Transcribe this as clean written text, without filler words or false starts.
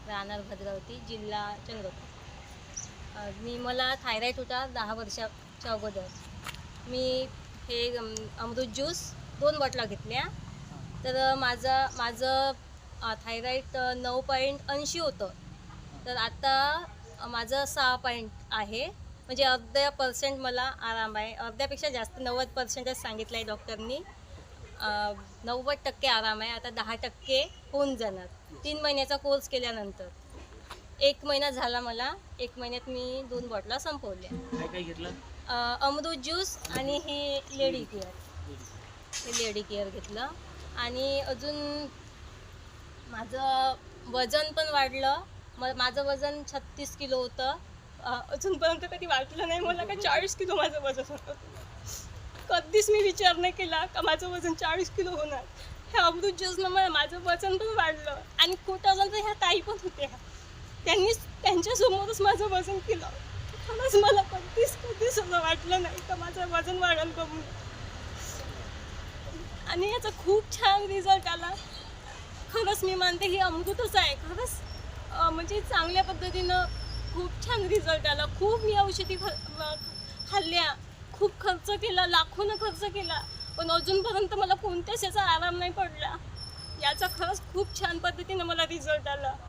राहणार भद्रावती, जिल्हा चंद्रपूर. मला थायरॉईड होता 10 वर्षाच्या अगोदर. मी हे अमृत ज्यूस 2 बॉटला घेतल्या. तर माझं थायरॉईड 9.80 होतं. तर आता माझं 6 पॉईंट आहे. म्हणजे अर्ध्या पर्सेंट मला आराम आहे. अर्ध्यापेक्षा जास्त 90% सांगितलं आहे डॉक्टरनी. 90% आराम आहे. आता 10% होऊन जाणार 3 महिन्याचा कोर्स केल्यानंतर. 1 महिना झाला मला. 1 महिन्यात मी 2 बॉटला संपवल्या. काय काय घेतलं? अमृत ज्यूस आणि हे लेडी केअर. हे लेडी केअर घेतलं. आणि अजून माझं वजन पण वाढलं. माझं वजन 36 किलो होतं. अजूनपर्यंत कधी वाटलं नाही मला का 40 किलो माझं वजन होतं. कधीच मी विचार नाही केला का माझं वजन 40 किलो होणार. ह्या अमृत ज्यूसनं माझं वजन पण वाढलं. आणि कुठं ह्या ताई पण होत्या, त्यांच्यासमोरच माझं वजन केलं. खरंच मला कधीच असं वाटलं नाही का माझं वजन वाढेल बघून. आणि याचा खूप छान रिझल्ट आला. खरंच मी मानते ही अमृतच आहे. खरंच म्हणजे चांगल्या पद्धतीनं खूप छान रिझल्ट आला. खूप मी औषधी खाल्ल्या, खूप खर्च केला, लाखोनं खर्च केला, पण अजूनपर्यंत मला कोणत्याच याचा आराम नाही पडला. याचा खरंच खूप छान पद्धतीनं मला रिझल्ट आला.